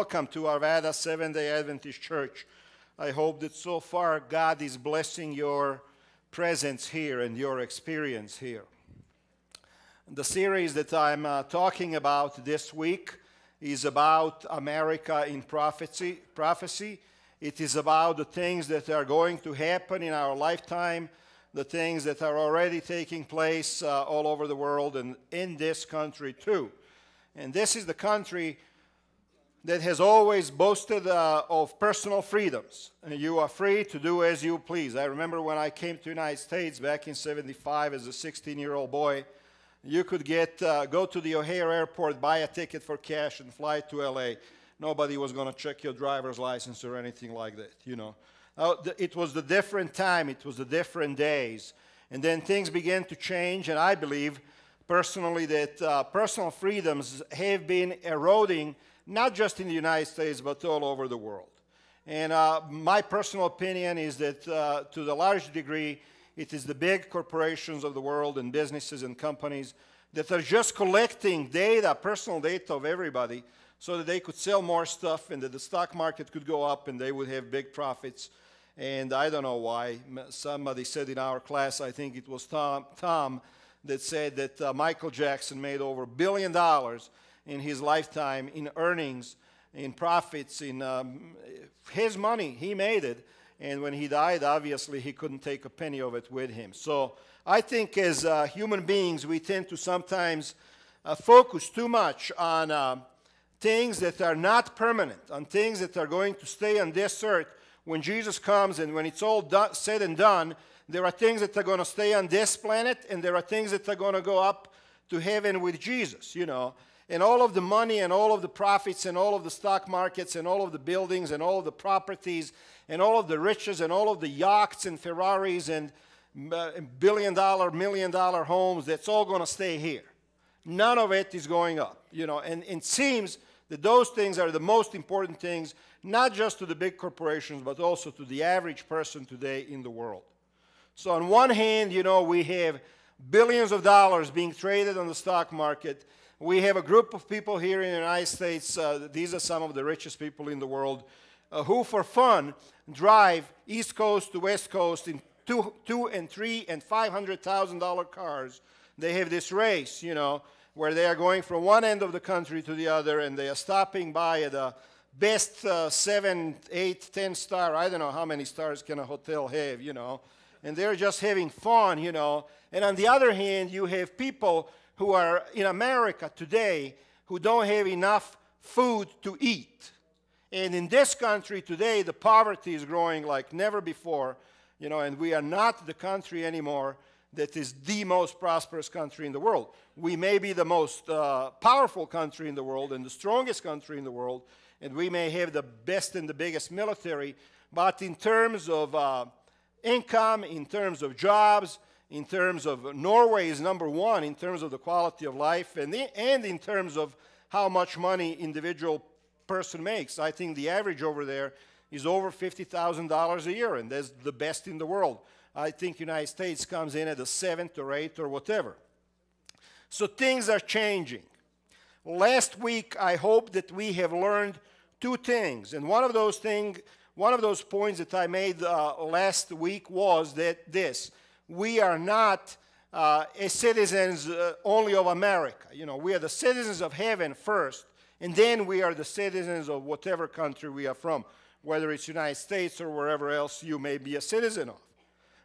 welcome to Arvada Adventist Church. I hope that so far God is blessing your presence here and your experience here. The series that I'm talking about this week is about America in prophecy. It is about the things that are going to happen in our lifetime, the things that are already taking place all over the world and in this country too. And this is the country that has always boasted of personal freedoms. And you are free to do as you please. I remember when I came to the United States back in '75 as a 16-year-old boy, you could go to the O'Hare Airport, buy a ticket for cash, and fly to L.A. Nobody was going to check your driver's license or anything like that, you know. It was the different time. It was the different days. And then things began to change, and I believe personally that personal freedoms have been eroding, not just in the United States, but all over the world. And my personal opinion is that to the large degree, it is the big corporations of the world and businesses and companies that are just collecting data, personal data of everybody, so that they could sell more stuff and that the stock market could go up and they would have big profits. And I don't know why. Somebody said in our class, I think it was Tom, that said that Michael Jackson made over $1 billion in his lifetime in earnings, in profits, in his money. He made it. And when he died, obviously, he couldn't take a penny of it with him. So I think as human beings, we tend to sometimes focus too much on things that are not permanent, on things that are going to stay on this earth. When Jesus comes and when it's all said and done, there are things that are going to stay on this planet, and there are things that are going to go up to heaven with Jesus, you know. And all of the money and all of the profits and all of the stock markets and all of the buildings and all of the properties and all of the riches and all of the yachts and Ferraris and billion-dollar, million-dollar homes, that's all going to stay here. None of it is going up, you know. And it seems that those things are the most important things, not just to the big corporations, but also to the average person today in the world. So on one hand, you know, we have billions of dollars being traded on the stock market. We have a group of people here in the United States, these are some of the richest people in the world, who for fun drive East Coast to West Coast in two and three and $500,000 cars. They have this race, you know, where they are going from one end of the country to the other, and they are stopping by at the best 7, 8, 10 star, I don't know how many stars can a hotel have, you know, and they're just having fun, you know. And on the other hand, you have people who are in America today who don't have enough food to eat. And in this country today, the poverty is growing like never before, you know, and we are not the country anymore that is the most prosperous country in the world. We may be the most powerful country in the world and the strongest country in the world, and we may have the best and the biggest military, but in terms of income, in terms of jobs, in terms of Norway is number one in terms of the quality of life, and in terms of how much money individual person makes. I think the average over there is over $50,000 a year, and that's the best in the world. I think United States comes in at the 7th or 8th or whatever. So things are changing. Last week, I hope that we have learned two things, and one of those points that I made last week was that we are not citizens only of America. You know, we are the citizens of heaven first, and then we are the citizens of whatever country we are from, whether it's United States or wherever else you may be a citizen of.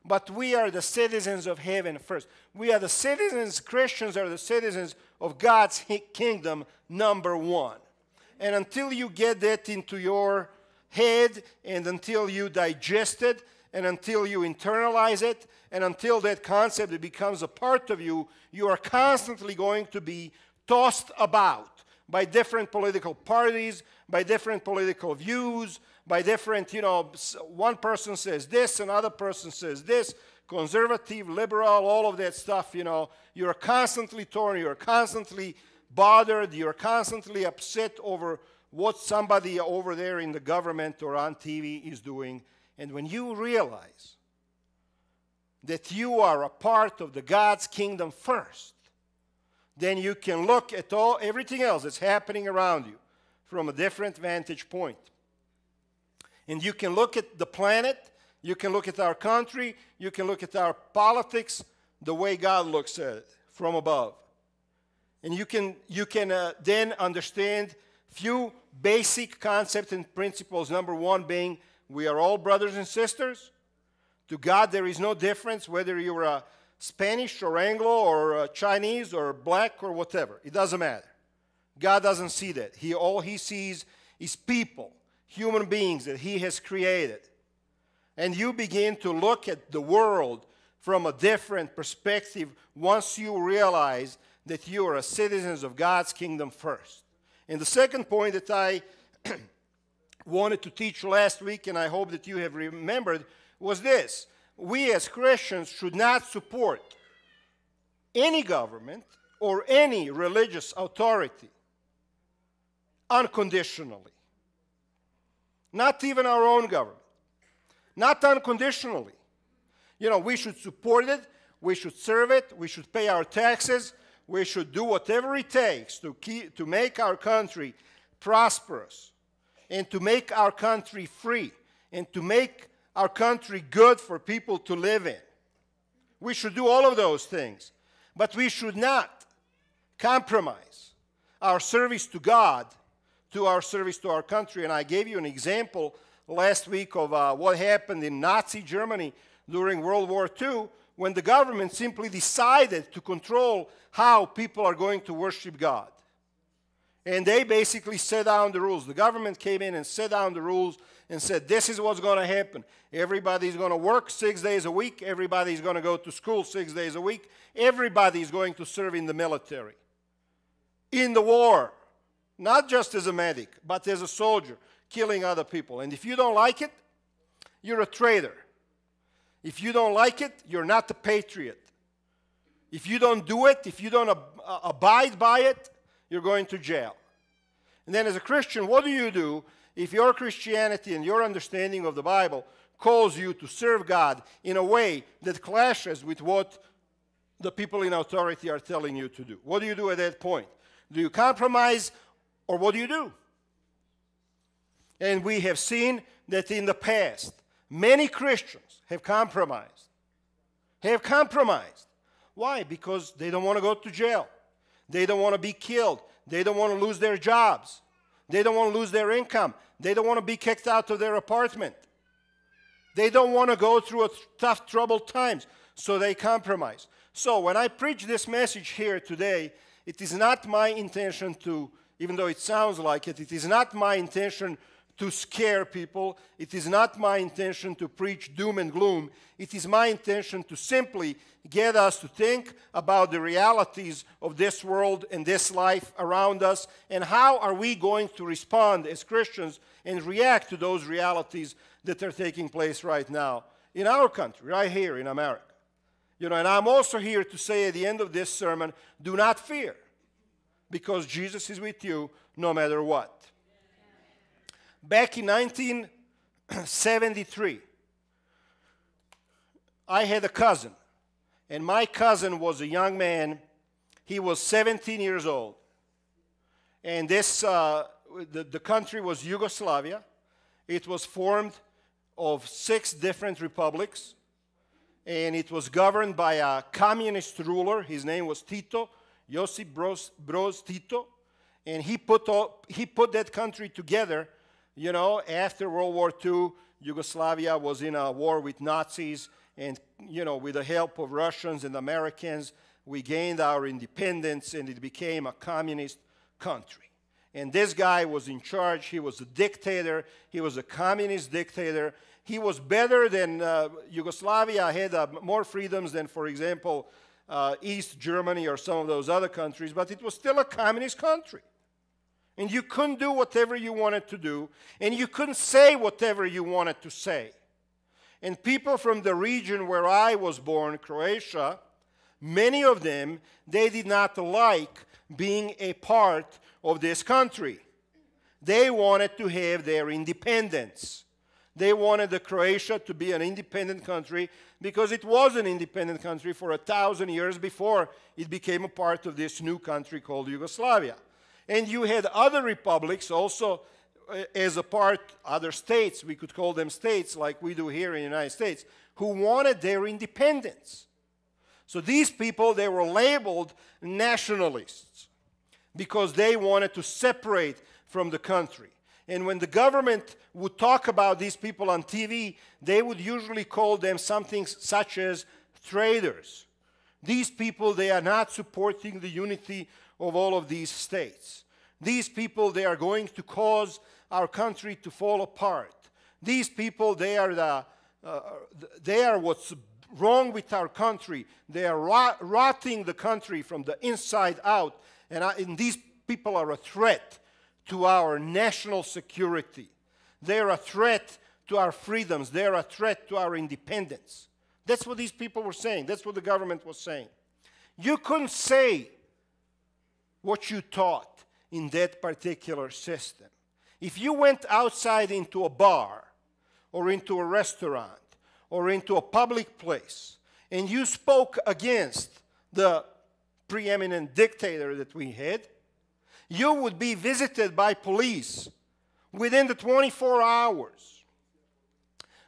But we are the citizens of heaven first. We are the citizens, Christians are the citizens of God's kingdom, number one. And until you get that into your head, and until you digest it, and until you internalize it, and until that concept becomes a part of you, you are constantly going to be tossed about by different political parties, by different political views, by different, you know, one person says this, another person says this, conservative, liberal, all of that stuff, you know. You're constantly torn, you're constantly bothered, you're constantly upset over what somebody over there in the government or on TV is doing. And when you realize that you are a part of the God's kingdom first, then you can look at everything else that's happening around you. from a different vantage point. And you can look at the planet, you can look at our country, you can look at our politics the way God looks at it, from above. And you can then understand few basic concepts and principles. Number one being, we are all brothers and sisters. To God, there is no difference whether you're a Spanish or Anglo or Chinese or black or whatever. It doesn't matter. God doesn't see that. All he sees is people, human beings that he has created. And you begin to look at the world from a different perspective once you realize that you are citizens of God's kingdom first. And the second point that I wanted to teach last week, and I hope that you have remembered, was this. We as Christians should not support any government or any religious authority unconditionally. Not even our own government. Not unconditionally. You know, we should support it, we should serve it, we should pay our taxes, we should do whatever it takes to make our country prosperous and to make our country free and to make our country good for people to live in. We should do all of those things. But we should not compromise our service to God to our service to our country. And I gave you an example last week of what happened in Nazi Germany during World War II when the government simply decided to control how people are going to worship God. And they basically set down the rules. The government came in and set down the rules and said, this is what's going to happen. Everybody's going to work 6 days a week. Everybody's going to go to school 6 days a week. Everybody's going to serve in the military. In the war. Not just as a medic, but as a soldier, killing other people. And if you don't like it, you're a traitor. If you don't like it, you're not a patriot. If you don't do it, if you don't abide by it, you're going to jail. And then as a Christian, what do you do if your Christianity and your understanding of the Bible calls you to serve God in a way that clashes with what the people in authority are telling you to do? What do you do at that point? Do you compromise, or what do you do? And we have seen that in the past, many Christians have compromised. Have compromised. Why? Because they don't want to go to jail. They don't want to be killed. They don't want to lose their jobs. They don't want to lose their income. They don't want to be kicked out of their apartment. They don't want to go through tough, troubled times, so they compromise. So when I preach this message here today, it is not my intention to, even though it sounds like it, it is not my intention to scare people. It is not my intention to preach doom and gloom. It is my intention to simply get us to think about the realities of this world and this life around us, and how are we going to respond as Christians and react to those realities that are taking place right now in our country, right here in America. You know, and I'm also here to say at the end of this sermon, do not fear, because Jesus is with you no matter what. Back in 1973, I had a cousin, and my cousin was a young man. He was 17 years old, and this the country was Yugoslavia. It was formed of 6 different republics, and it was governed by a communist ruler. His name was Tito, Josip Broz Tito, and he put that country together. You know, after World War II, Yugoslavia was in a war with Nazis, and, you know, with the help of Russians and Americans, we gained our independence, and it became a communist country. And this guy was in charge. He was a dictator. He was a communist dictator. He was better than Yugoslavia had more freedoms than, for example, East Germany or some of those other countries, but it was still a communist country. And you couldn't do whatever you wanted to do, and you couldn't say whatever you wanted to say. And people from the region where I was born, Croatia, many of them, they did not like being a part of this country. They wanted to have their independence. They wanted Croatia to be an independent country because it was an independent country for 1,000 years before it became a part of this new country called Yugoslavia. And you had other republics also as a part, other states, we could call them states like we do here in the United States, who wanted their independence. So these people, they were labeled nationalists because they wanted to separate from the country. And when the government would talk about these people on TV, they would usually call them something such as traitors. These people, they are not supporting the unity of all of these states. These people, they are going to cause our country to fall apart. These people, they are what's wrong with our country. They are rotting the country from the inside out. And these people are a threat to our national security. They are a threat to our freedoms. They are a threat to our independence. That's what these people were saying. That's what the government was saying. You couldn't say what you taught in that particular system. If you went outside into a bar or into a restaurant or into a public place and you spoke against the preeminent dictator that we had, you would be visited by police within the 24 hours.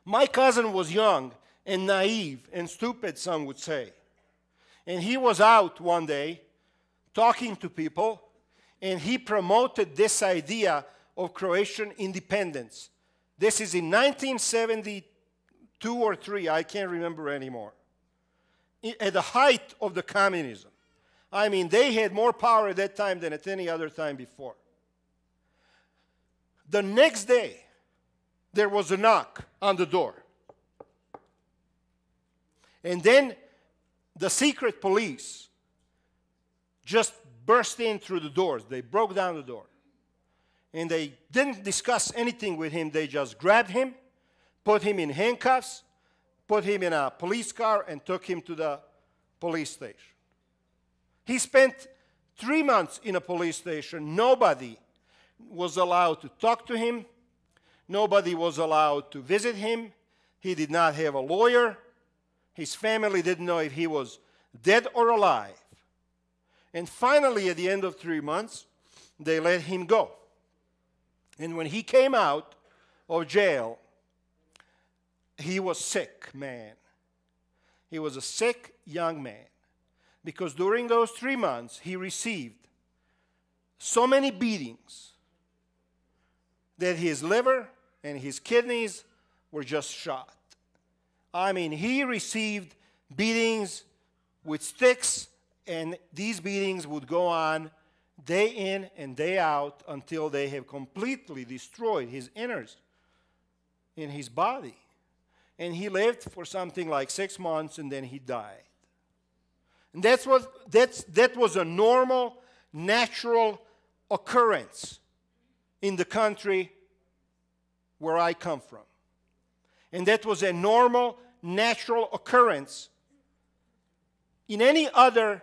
My cousin was young and naive and stupid, some would say. And he was out one day talking to people, and he promoted this idea of Croatian independence. This is in 1972 or 3, I can't remember anymore. At the height of the communism. I mean, they had more power at that time than at any other time before. The next day, there was a knock on the door. And then the secret police just burst in through the doors. They broke down the door. And they didn't discuss anything with him. They just grabbed him, put him in handcuffs, put him in a police car, and took him to the police station. He spent 3 months in a police station. Nobody was allowed to talk to him. Nobody was allowed to visit him. He did not have a lawyer. His family didn't know if he was dead or alive. And finally, at the end of 3 months, they let him go. And when he came out of jail, he was sick, man. He was a sick young man. Because during those 3 months, he received so many beatings that his liver and his kidneys were just shot. I mean, he received beatings with sticks, and these beatings would go on day in and day out until they have completely destroyed his innards in his body. And he lived for something like 6 months, and then he died. And that was a normal, natural occurrence in the country where I come from. And that was a normal, natural occurrence in any other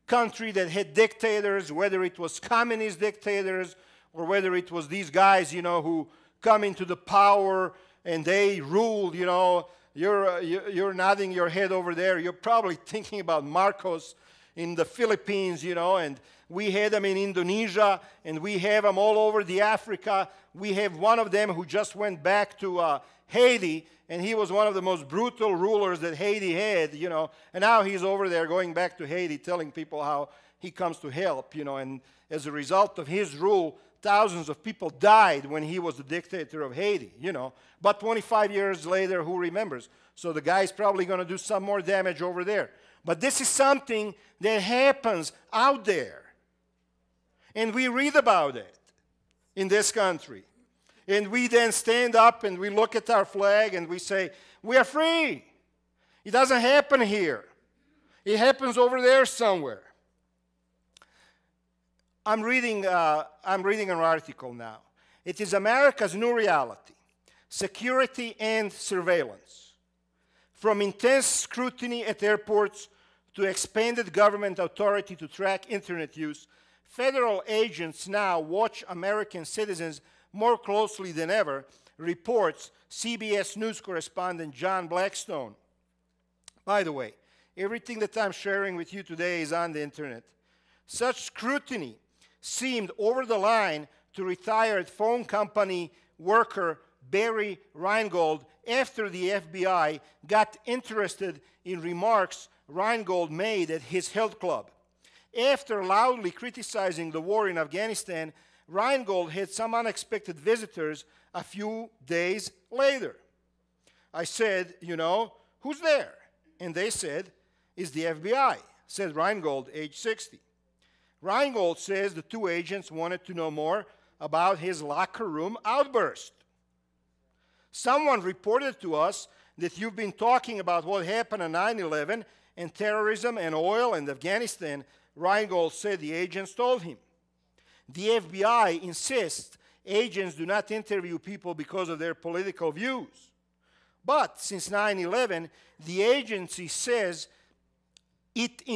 country that had dictators, whether it was communist dictators or whether it was these guys, who come into the power and they ruled, You're nodding your head over there. You're probably thinking about Marcos in the Philippines, and we had them in Indonesia, and we have them all over the Africa. We have one of them who just went back to Haiti, and he was one of the most brutal rulers that Haiti had, and now he's over there going back to Haiti telling people how he comes to help, and as a result of his rule, thousands of people died when he was the dictator of Haiti, But 25 years later, who remembers? So the guy's probably going to do some more damage over there. But this is something that happens out there. And we read about it in this country. And we then stand up and we look at our flag and we say, we are free. It doesn't happen here. It happens over there somewhere. I'm reading an article now. It is America's new reality, security and surveillance. From intense scrutiny at airports to expanded government authority to track internet use, federal agents now watch American citizens more closely than ever, reports CBS News correspondent John Blackstone. By the way, everything that I'm sharing with you today is on the internet. Such scrutiny seemed over the line to retired phone company worker Barry Reingold after the FBI got interested in remarks Reingold made at his health club. After loudly criticizing the war in Afghanistan, Reingold had some unexpected visitors a few days later. I said, who's there? And they said, it's the FBI, said Reingold, age 60. Reingold says the two agents wanted to know more about his locker room outburst. Someone reported to us that you've been talking about what happened on 9/11 and terrorism and oil and Afghanistan, Reingold said the agents told him. The FBI insists agents do not interview people because of their political views. But since 9/11, the agency says it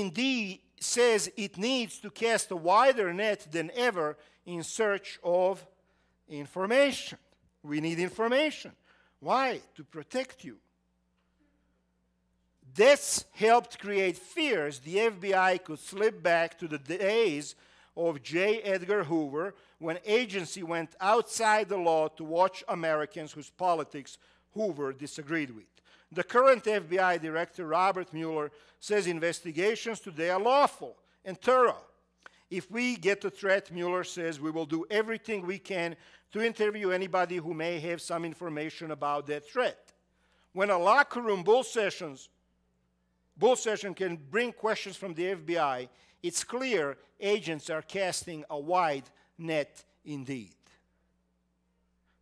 needs to cast a wider net than ever in search of information. We need information. Why? To protect you. This helped create fears the FBI could slip back to the days of J. Edgar Hoover, when agency went outside the law to watch Americans whose politics Hoover disagreed with. The current FBI Director, Robert Mueller, says investigations today are lawful and thorough. If we get a threat, Mueller says, we will do everything we can to interview anybody who may have some information about that threat. When a locker room bull session can bring questions from the FBI, it's clear agents are casting a wide net indeed.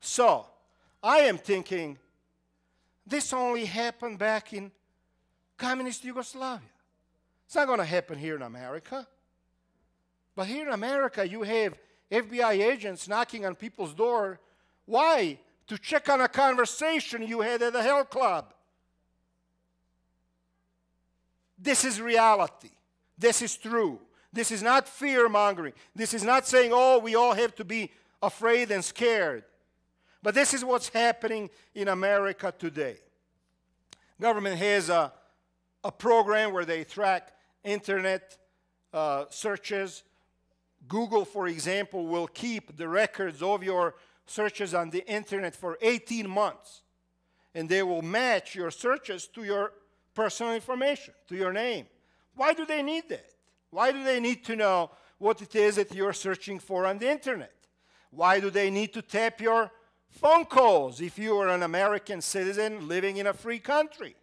So, I am thinking, this only happened back in communist Yugoslavia. It's not going to happen here in America. But here in America, you have FBI agents knocking on people's door. Why? To check on a conversation you had at a health club. This is reality. This is true. This is not fear-mongering. This is not saying, oh, we all have to be afraid and scared. But this is what's happening in America today. Government has a program where they track internet searches. Google, for example, will keep the records of your searches on the internet for 18 months. And they will match your searches to your personal information, to your name. Why do they need that? Why do they need to know what it is that you're searching for on the internet? Why do they need to tap your phone calls if you are an American citizen living in a free country?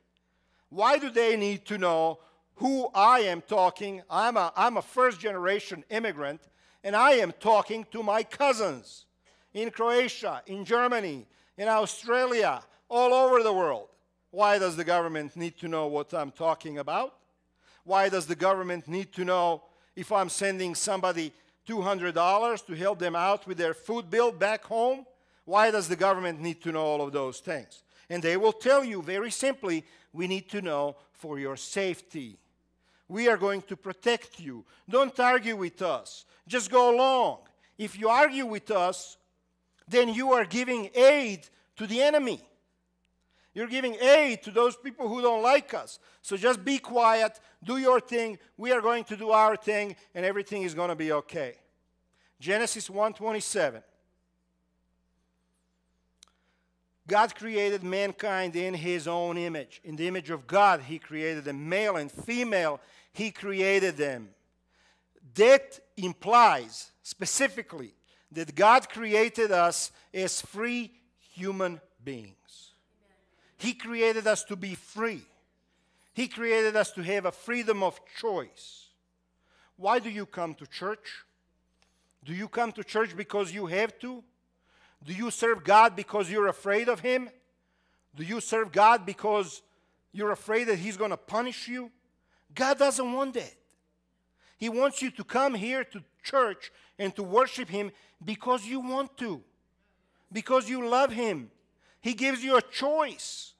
Why do they need to know who I am talking? I'm a first-generation immigrant, and I am talking to my cousins in Croatia, in Germany, in Australia, all over the world. Why does the government need to know what I'm talking about? Why does the government need to know if I'm sending somebody $200 to help them out with their food bill back home? Why does the government need to know all of those things? And they will tell you very simply, we need to know for your safety. We are going to protect you. Don't argue with us. Just go along. If you argue with us, then you are giving aid to the enemy. You're giving aid to those people who don't like us. So just be quiet, do your thing, we are going to do our thing, and everything is going to be okay. Genesis 1:27. God created mankind in his own image. In the image of God, he created them. Male and female, he created them. That implies specifically that God created us as free human beings. He created us to be free. He created us to have a freedom of choice. Why do you come to church? Do you come to church because you have to? Do you serve God because you're afraid of Him? Do you serve God because you're afraid that He's going to punish you? God doesn't want that. He wants you to come here to church and to worship Him because you want to, because you love Him. He gives you a choice.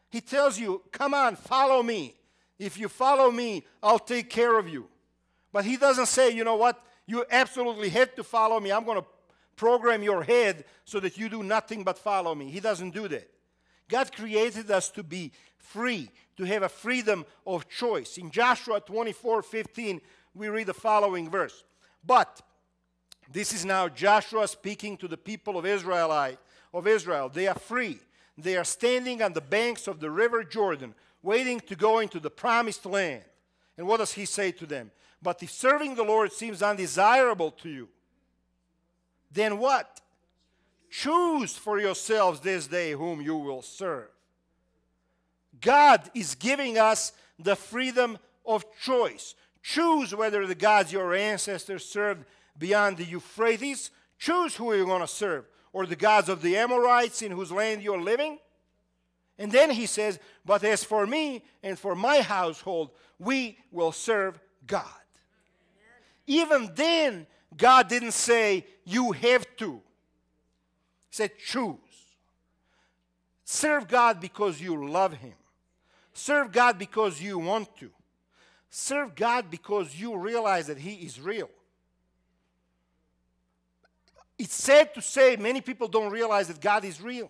He tells you, come on, follow me. If you follow me, I'll take care of you. But He doesn't say, you know what, you absolutely have to follow me. I'm going to program your head so that you do nothing but follow me. He doesn't do that. God created us to be free, to have a freedom of choice. In Joshua 24:15, we read the following verse. But This is now Joshua speaking to the people of Israel. They are free. They are standing on the banks of the river Jordan, waiting to go into the promised land. And what does he say to them? But if serving the Lord seems undesirable to you, then what? Choose for yourselves this day whom you will serve. God is giving us the freedom of choice. Choose whether the gods your ancestors served beyond the Euphrates. Choose who you're going to serve. Or the gods of the Amorites in whose land you're living. And then he says, but as for me and for my household, we will serve God. Even then, God didn't say, you have to. He said, choose. Serve God because you love Him. Serve God because you want to. Serve God because you realize that He is real. It's sad to say many people don't realize that God is real.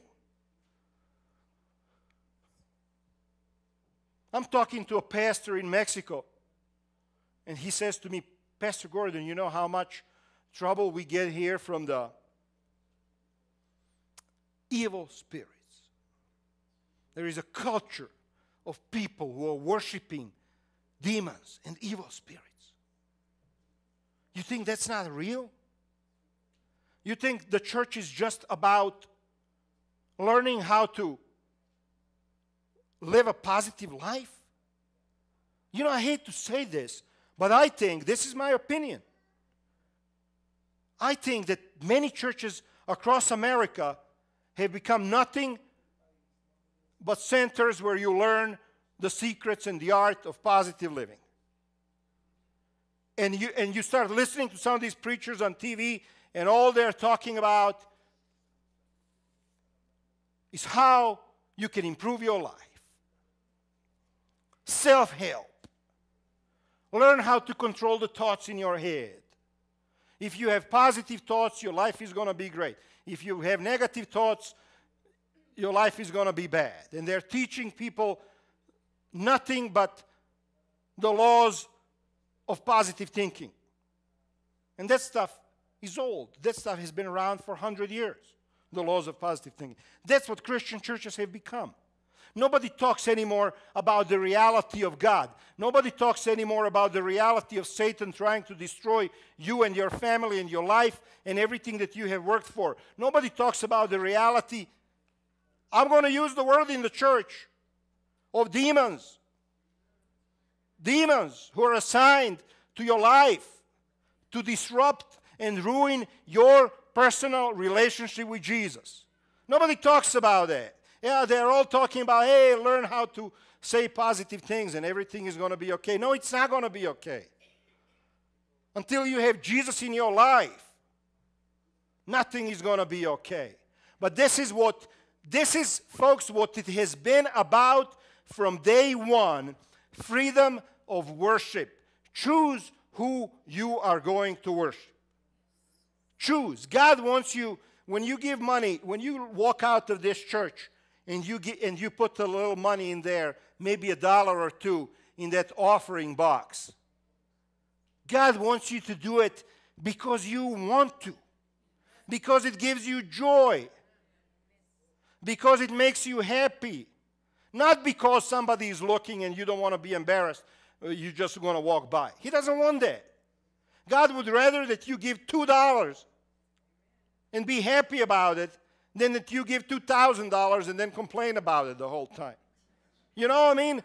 I'm talking to a pastor in Mexico, and he says to me, Pastor Gordon, you know how much trouble we get here from the evil spirits. There is a culture of people who are worshiping demons and evil spirits. You think that's not real? You think the church is just about learning how to live a positive life? You know, I hate to say this, but I think, this is my opinion, I think that many churches across America have become nothing but centers where you learn the secrets and the art of positive living. And you start listening to some of these preachers on TV, and all they're talking about is how you can improve your life. Self-help. Learn how to control the thoughts in your head. If you have positive thoughts, your life is going to be great. If you have negative thoughts, your life is going to be bad. And they're teaching people nothing but the laws of positive thinking. And that stuff is old. That stuff has been around for 100 years, the laws of positive thinking. That's what Christian churches have become. Nobody talks anymore about the reality of God. Nobody talks anymore about the reality of Satan trying to destroy you and your family and your life and everything that you have worked for. Nobody talks about the reality, I'm going to use the word in the church, of demons. Demons who are assigned to your life to disrupt and ruin your personal relationship with Jesus. Nobody talks about that. Yeah, they're all talking about, hey, learn how to say positive things and everything is going to be okay. No, it's not going to be okay. Until you have Jesus in your life, nothing is going to be okay. But this is, folks, what it has been about from day one, freedom of worship. Choose who you are going to worship. Choose. God wants you, when you give money, when you walk out of this church, and you put a little money in there, maybe $1 or $2 in that offering box. God wants you to do it because you want to. Because it gives you joy. Because it makes you happy. Not because somebody is looking and you don't want to be embarrassed. You're just going to walk by. He doesn't want that. God would rather that you give $2 and be happy about it than that you give $2,000 and then complain about it the whole time. You know what I mean?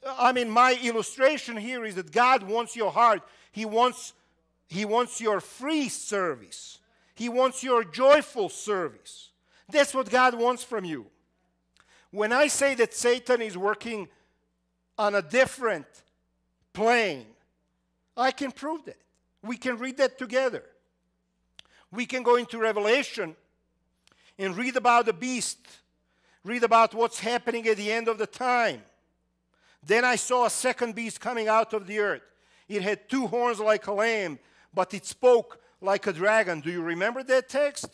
I mean, my illustration here is that God wants your heart. He wants your free service. He wants your joyful service. That's what God wants from you. When I say that Satan is working on a different plane, I can prove that. We can read that together. We can go into Revelation and read about the beast, read about what's happening at the end of the time. Then I saw a second beast coming out of the earth. It had 2 horns like a lamb, but it spoke like a dragon. Do you remember that text?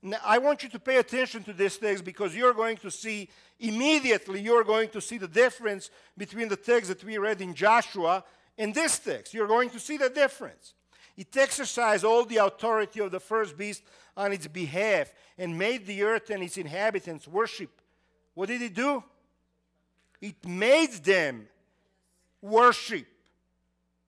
Now, I want you to pay attention to this text because you're going to see, immediately you're going to see the difference between the text that we read in Joshua and this text. You're going to see the difference. It exercised all the authority of the first beast on its behalf and made the earth and its inhabitants worship. What did it do? It made them worship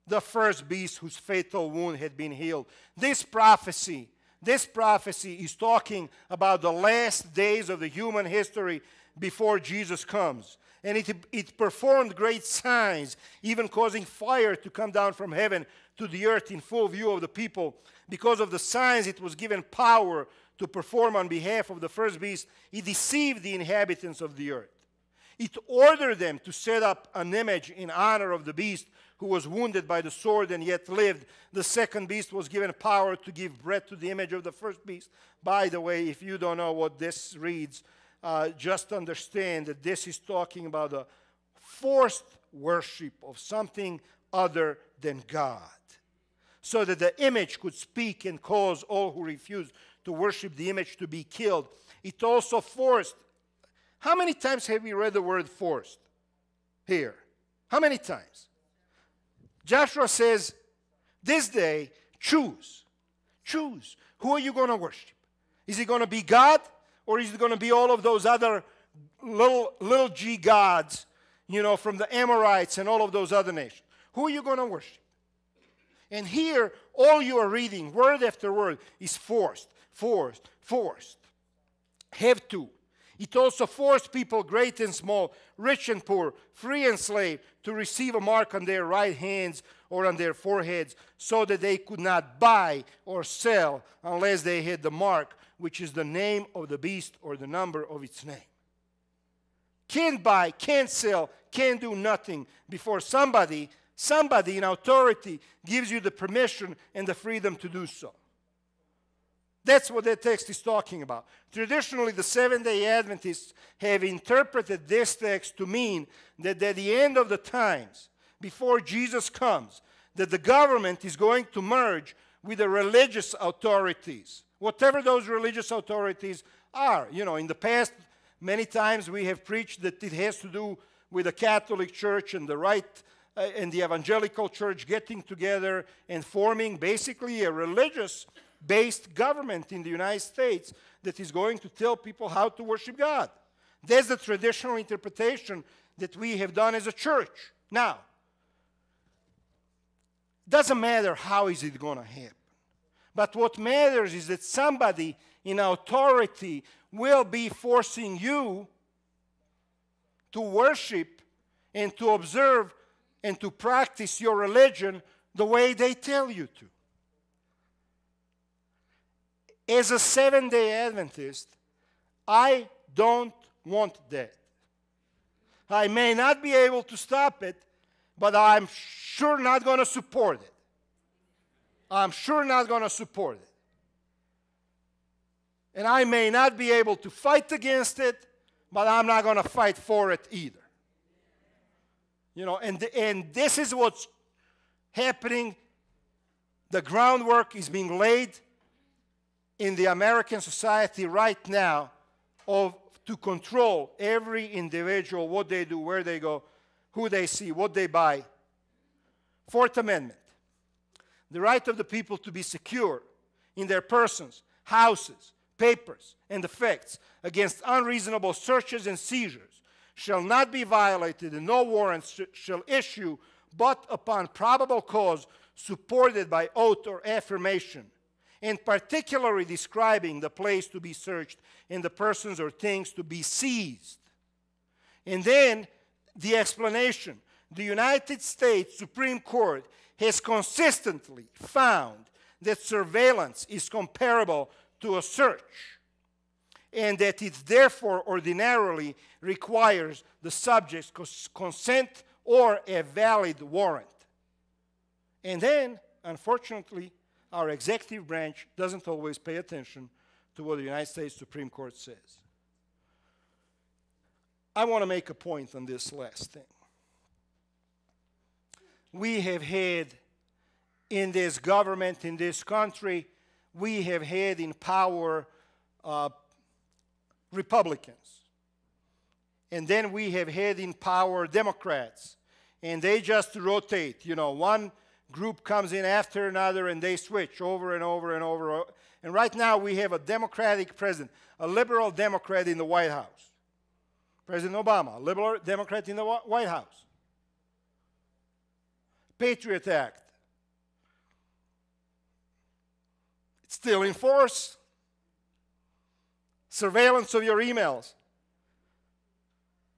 the first beast whose fatal wound had been healed. This prophecy is talking about the last days of the human history before Jesus comes. And it performed great signs, even causing fire to come down from heaven to the earth in full view of the people. Because of the signs it was given power to perform on behalf of the first beast, it deceived the inhabitants of the earth. It ordered them to set up an image in honor of the beast who was wounded by the sword and yet lived. The second beast was given power to give breath to the image of the first beast. By the way, if you don't know what this reads, just understand that this is talking about the forced worship of something other than God, so that the image could speak and cause all who refused to worship the image to be killed. It also forced. How many times have we read the word forced here? How many times? Joshua says, this day, choose. Choose. Who are you going to worship? Is it going to be God? Or is it going to be all of those other little g gods, from the Amorites and all of those other nations? Who are you going to worship? And here, all you are reading, word after word, is forced, forced, forced. Have to. It also forced people, great and small, rich and poor, free and slave, to receive a mark on their right hands or on their foreheads, so that they could not buy or sell unless they had the mark, which is the name of the beast or the number of its name. Can't buy, can't sell, can't do nothing before somebody in authority gives you the permission and the freedom to do so. That's what that text is talking about. Traditionally, the Seventh-day Adventists have interpreted this text to mean that at the end of the times, before Jesus comes, that the government is going to merge with the religious authorities, whatever those religious authorities are. In the past, many times we have preached that it has to do with the Catholic Church and and the Evangelical Church getting together and forming basically a religious-based government in the United States that is going to tell people how to worship God. That's the traditional interpretation that we have done as a church. Now, doesn't matter how is it going to happen. But what matters is that somebody in authority will be forcing you to worship and to observe and to practice your religion the way they tell you to. As a Seventh-day Adventist, I don't want that. I may not be able to stop it, but I'm sure not going to support it. I'm sure not going to support it. And I may not be able to fight against it, but I'm not going to fight for it either. And this is what's happening. The groundwork is being laid in the American society right now to control every individual, what they do, where they go, who they see, what they buy. Fourth Amendment. The right of the people to be secure in their persons, houses, papers, and effects against unreasonable searches and seizures shall not be violated, and no warrants shall issue but upon probable cause supported by oath or affirmation, and particularly describing the place to be searched and the persons or things to be seized. And then the explanation. The United States Supreme Court has consistently found that surveillance is comparable to a search, and that it therefore ordinarily requires the subject's consent or a valid warrant. And then, unfortunately, our executive branch doesn't always pay attention to what the United States Supreme Court says. I want to make a point on this last thing. We have had in this government, in this country, we have had in power Republicans. And then we have had in power Democrats. And they just rotate. One group comes in after another, and they switch over and over and over. And right now we have a Democratic president, a liberal Democrat in the White House. President Obama, a liberal Democrat in the White House. Patriot Act. It's still in force. Surveillance of your emails.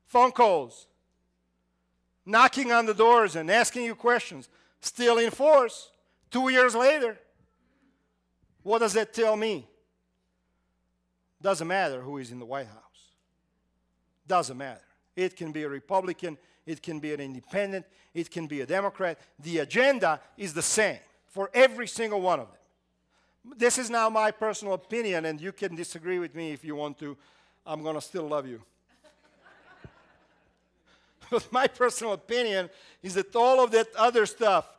Phone calls. Knocking on the doors and asking you questions. Still in force. 2 years later. What does that tell me? Doesn't matter who is in the White House. Doesn't matter. It can be a Republican. It can be an independent. It can be a Democrat. The agenda is the same for every single one of them. This is now my personal opinion, and you can disagree with me if you want to. I'm going to still love you. But my personal opinion is that all of that other stuff,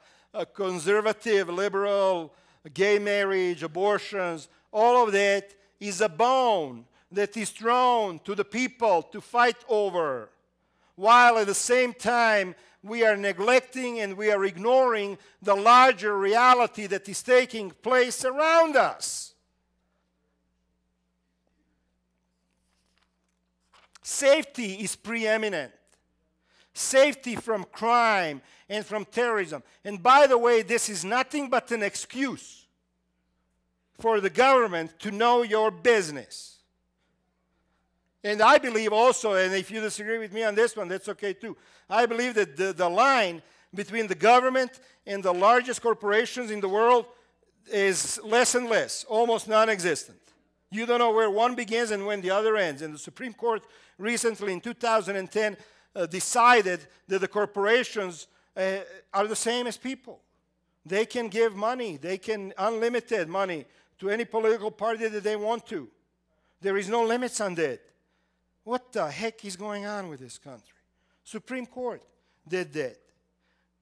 conservative, liberal, gay marriage, abortions, all of that is a bone that is thrown to the people to fight over, while at the same time we are neglecting and we are ignoring the larger reality that is taking place around us. Safety is preeminent. Safety from crime and from terrorism. And by the way, this is nothing but an excuse for the government to know your business. And I believe also, and if you disagree with me on this one, that's okay too. I believe that the line between the government and the largest corporations in the world is less and less, almost non-existent. You don't know where one begins and when the other ends. And the Supreme Court recently in 2010 decided that the corporations are the same as people. They can give money, they can unlimited money to any political party that they want to. There is no limits on that. What the heck is going on with this country? Supreme Court did that.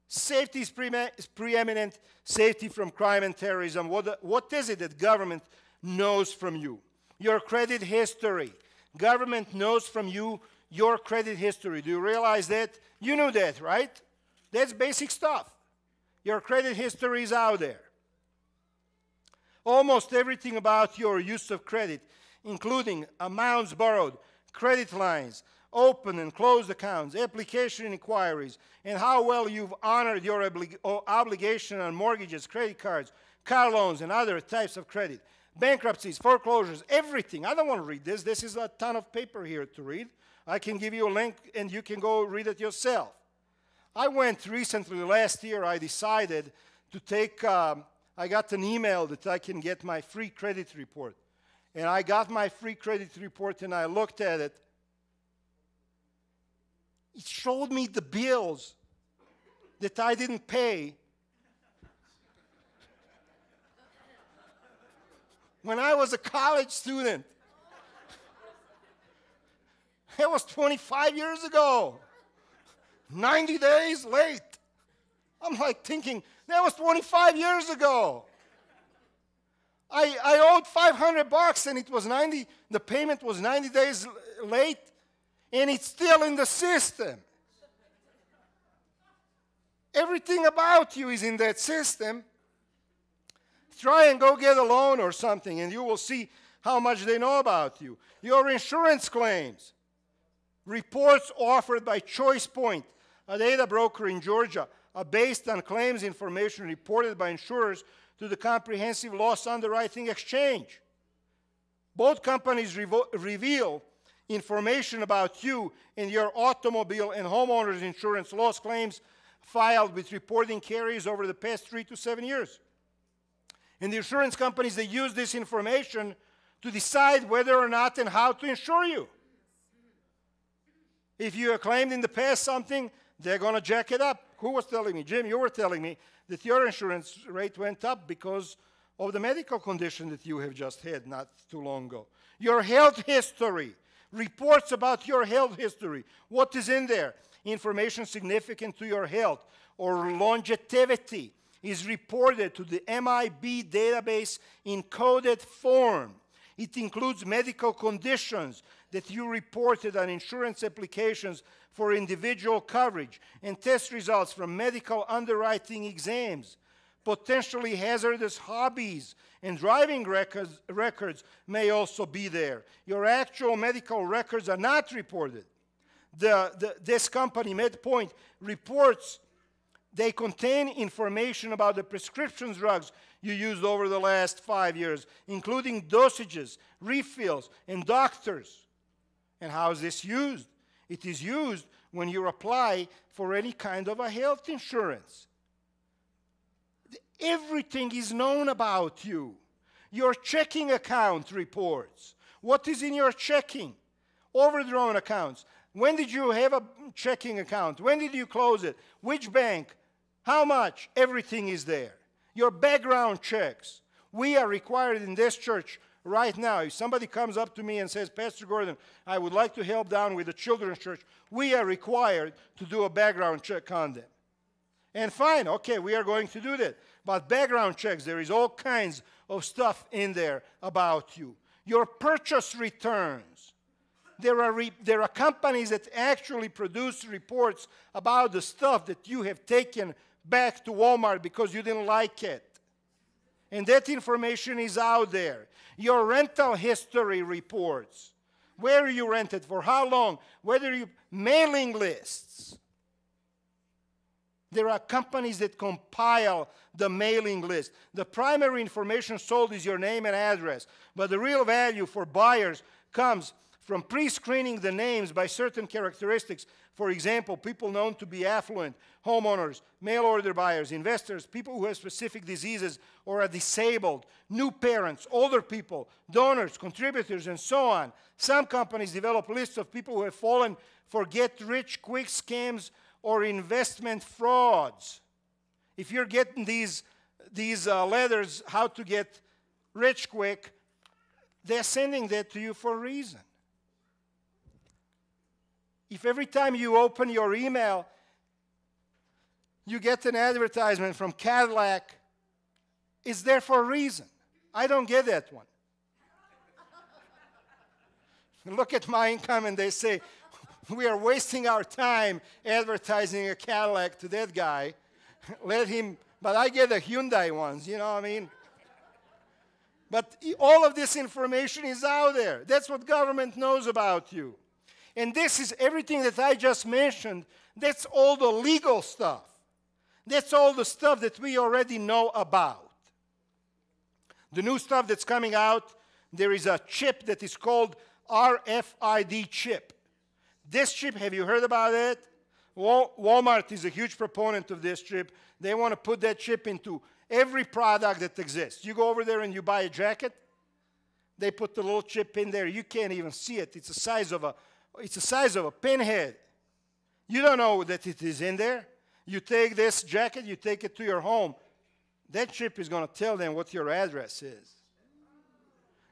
Safety is preeminent. Safety from crime and terrorism. What is it that government knows from you? Your credit history. Government knows from you your credit history. Do you realize that? You knew that, right? That's basic stuff. Your credit history is out there. Almost everything about your use of credit, including amounts borrowed, credit lines, open and closed accounts, application inquiries, and how well you've honored your obligation on mortgages, credit cards, car loans, and other types of credit, bankruptcies, foreclosures, everything. I don't want to read this. This is a ton of paper here to read. I can give you a link, and you can go read it yourself. I went recently, last year, I decided to take, I got an email that I can get my free credit report. And I got my free credit report and I looked at it. It showed me the bills that I didn't pay when I was a college student. That was 25 years ago. 90 days late. I'm like thinking, that was 25 years ago. I owed $500 and it was 90, the payment was 90 days late, and it's still in the system. Everything about you is in that system. Try and go get a loan or something and you will see how much they know about you. Your insurance claims. Reports offered by Choice Point, a data broker in Georgia, are based on claims information reported by insurers to the Comprehensive Loss Underwriting Exchange. Both companies reveal information about you and your automobile and homeowners insurance loss claims filed with reporting carriers over the past 3 to 7 years. And the insurance companies, they use this information to decide whether or not and how to insure you. If you have claimed in the past something, they're going to jack it up. Who was telling me? Jim, you were telling me that your insurance rate went up because of the medical condition that you have just had not too long ago. Your health history, reports about your health history. What is in there? Information significant to your health or longevity is reported to the MIB database in coded form. It includes medical conditions that you reported on insurance applications for individual coverage and test results from medical underwriting exams. Potentially hazardous hobbies and driving records may also be there. Your actual medical records are not reported. This company, MedPoint, reports they contain information about the prescription drugs you used over the last 5 years, including dosages, refills, and doctors. And how is this used? It is used when you apply for any kind of a health insurance. Everything is known about you. Your checking account reports. What is in your checking? Overdrawn accounts. When did you have a checking account? When did you close it? Which bank? How much? Everything is there. Your background checks. We are required in this church right now. If somebody comes up to me and says, Pastor Gordon, I would like to help down with the children's church, we are required to do a background check on them. And fine, okay, we are going to do that. But background checks, there is all kinds of stuff in there about you. Your purchase returns. There are companies that actually produce reports about the stuff that you have taken back to Walmart because you didn't like it. And that information is out there. Your rental history reports. Where you rented, for how long, whether you mailing lists. There are companies that compile the mailing list. The primary information sold is your name and address, but the real value for buyers comes from pre-screening the names by certain characteristics. For example, people known to be affluent, homeowners, mail-order buyers, investors, people who have specific diseases or are disabled, new parents, older people, donors, contributors, and so on. Some companies develop lists of people who have fallen for get-rich-quick scams or investment frauds. If you're getting these letters, how to get rich quick, they're sending that to you for a reason. If every time you open your email, you get an advertisement from Cadillac, it's there for a reason. I don't get that one. Look at my income and they say, we are wasting our time advertising a Cadillac to that guy. Let him, but I get the Hyundai ones, you know what I mean? But all of this information is out there. That's what government knows about you. And this is everything that I just mentioned. That's all the legal stuff. That's all the stuff that we already know about. The new stuff that's coming out, there is a chip that is called RFID chip. This chip, have you heard about it? Walmart is a huge proponent of this chip. They want to put that chip into every product that exists. You go over there and you buy a jacket, they put the little chip in there. You can't even see it. It's the size of a pinhead. You don't know that it is in there. You take this jacket, you take it to your home. That chip is going to tell them what your address is.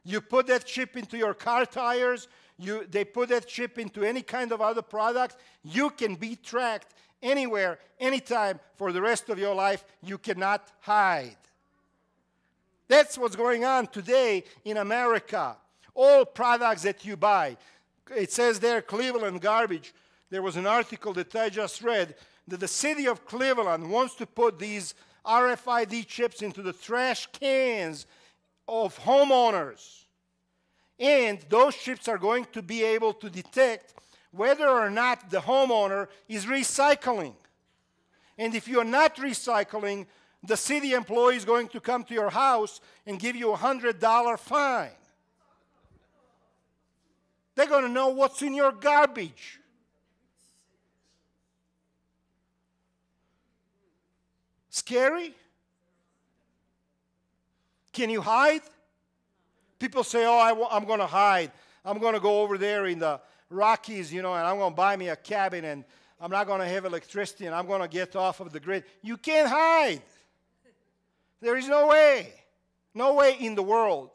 You put that chip into your car tires, they put that chip into any kind of other product, you can be tracked anywhere, anytime for the rest of your life. You cannot hide. That's what's going on today in America. All products that you buy. It says there, Cleveland garbage. There was an article that I just read that the city of Cleveland wants to put these RFID chips into the trash cans of homeowners. And those chips are going to be able to detect whether or not the homeowner is recycling. And if you're not recycling, the city employee is going to come to your house and give you a $100 fine. They're going to know what's in your garbage. Scary? Can you hide? People say, oh, I'm going to hide. I'm going to go over there in the Rockies, and I'm going to buy me a cabin, and I'm not going to have electricity, and I'm going to get off of the grid. You can't hide. There is no way. No way in the world.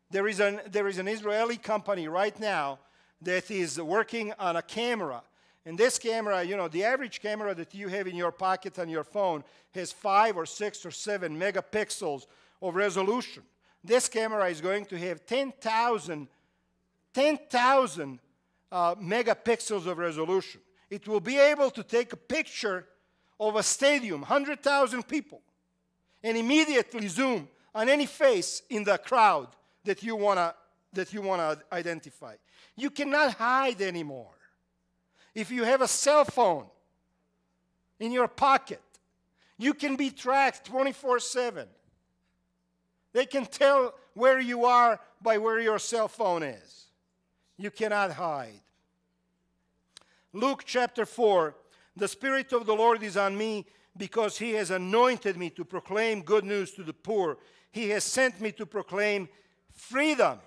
There is an Israeli company right now that is working on a camera. And this camera, the average camera that you have in your pocket on your phone has 5 or 6 or 7 megapixels of resolution. This camera is going to have 10,000 megapixels of resolution. It will be able to take a picture of a stadium, 100,000 people. and immediately zoom on any face in the crowd that you want to identify. You cannot hide anymore. If you have a cell phone in your pocket, you can be tracked 24/7. They can tell where you are by where your cell phone is. You cannot hide. Luke chapter 4, the Spirit of the Lord is on me because He has anointed me to proclaim good news to the poor. He has sent me to proclaim freedom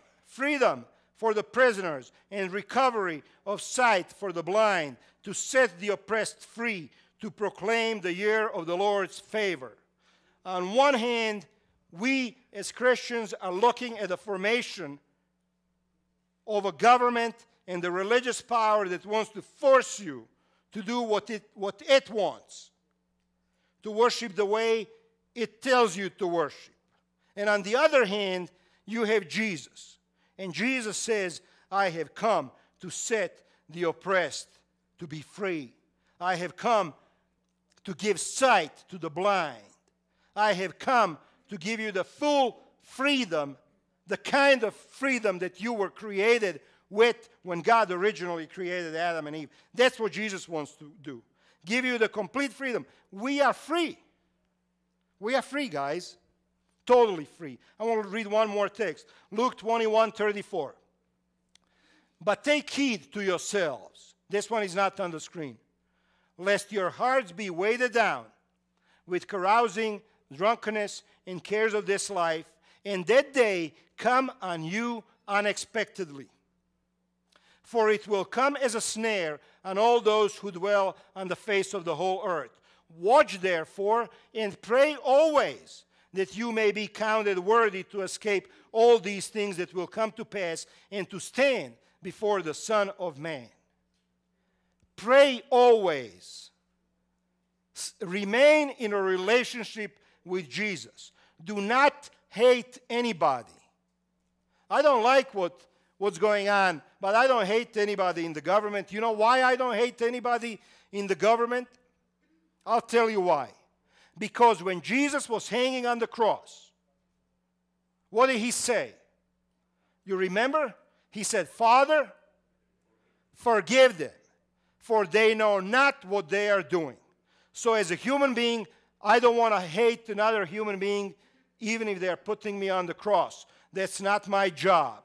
for the prisoners and recovery of sight for the blind, to set the oppressed free, to proclaim the year of the Lord's favor. On one hand, we as Christians are looking at the formation of a government and the religious power that wants to force you to do what it wants, to worship the way it tells you to worship. And on the other hand, you have Jesus. And Jesus says, I have come to set the oppressed to be free. I have come to give sight to the blind. I have come to give you the full freedom, the kind of freedom that you were created with when God originally created Adam and Eve. That's what Jesus wants to do. Give you the complete freedom. We are free. We are free, guys. Totally free. I want to read one more text. Luke 21:34. But take heed to yourselves. This one is not on the screen. Lest your hearts be weighted down with carousing, drunkenness, and cares of this life, and that day come on you unexpectedly. For it will come as a snare on all those who dwell on the face of the whole earth. Watch therefore and pray always, that you may be counted worthy to escape all these things that will come to pass and to stand before the Son of Man. Pray always. Remain in a relationship with Jesus. Do not hate anybody. I don't like what's going on, but I don't hate anybody in the government. You know why I don't hate anybody in the government? I'll tell you why. Because when Jesus was hanging on the cross, what did He say? You remember? He said, Father, forgive them, for they know not what they are doing. So as a human being, I don't want to hate another human being, even if they're putting me on the cross. That's not my job.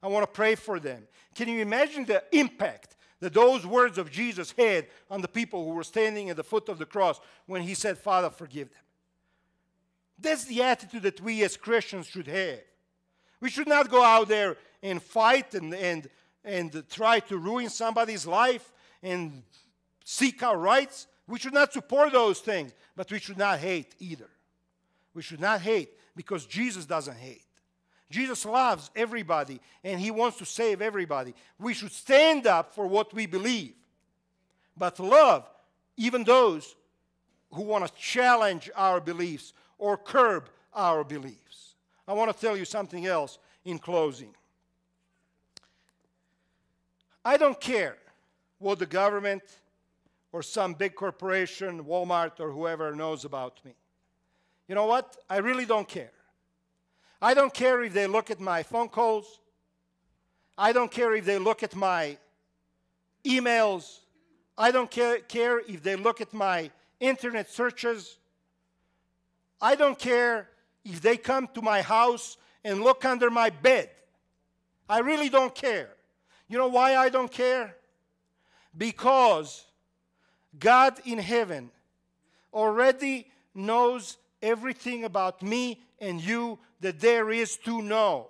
I want to pray for them. Can you imagine the impact that those words of Jesus had on the people who were standing at the foot of the cross when He said, Father, forgive them? That's the attitude that we as Christians should have. We should not go out there and fight and try to ruin somebody's life and seek our rights. We should not support those things, but we should not hate either. We should not hate because Jesus doesn't hate. Jesus loves everybody, and He wants to save everybody. We should stand up for what we believe, but love even those who want to challenge our beliefs or curb our beliefs. I want to tell you something else in closing. I don't care what the government or some big corporation, Walmart or whoever knows about me. You know what? I really don't care. I don't care if they look at my phone calls. I don't care if they look at my emails. I don't care if they look at my internet searches. I don't care if they come to my house and look under my bed. I really don't care. You know why I don't care? Because God in heaven already knows everything about me and you that there is to know.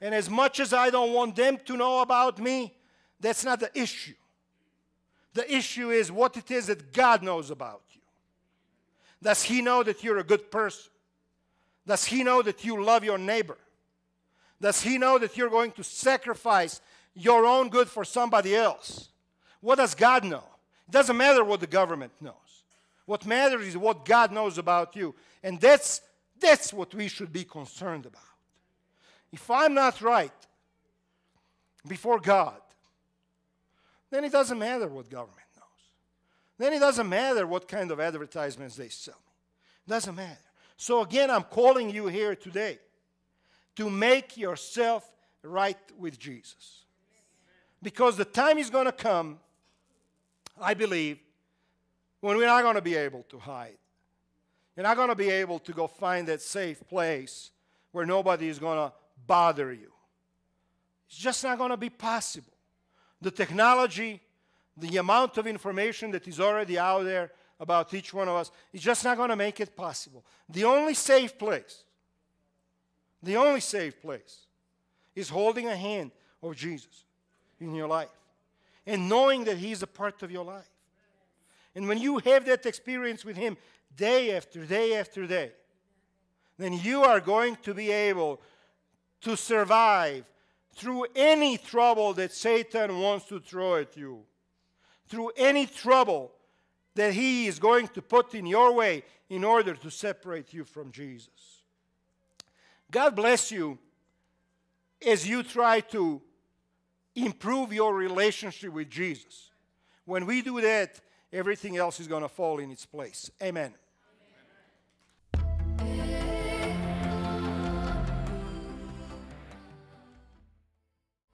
And as much as I don't want them to know about me, that's not the issue. The issue is what it is that God knows about you. Does He know that you're a good person? Does He know that you love your neighbor? Does He know that you're going to sacrifice your own good for somebody else? What does God know? It doesn't matter what the government knows. What matters is what God knows about you. And that's what we should be concerned about. If I'm not right before God, then it doesn't matter what government knows. Then it doesn't matter what kind of advertisements they sell me. It doesn't matter. So again, I'm calling you here today to make yourself right with Jesus. Because the time is going to come, I believe, when we're not going to be able to hide. You're not going to be able to go find that safe place where nobody is going to bother you. It's just not going to be possible. The technology, the amount of information that is already out there about each one of us, is just not going to make it possible. The only safe place is holding a hand of Jesus in your life and knowing that He is a part of your life. And when you have that experience with Him day after day after day, then you are going to be able to survive through any trouble that Satan wants to throw at you, through any trouble that he is going to put in your way in order to separate you from Jesus. God bless you as you try to improve your relationship with Jesus. When we do that, everything else is going to fall in its place. Amen.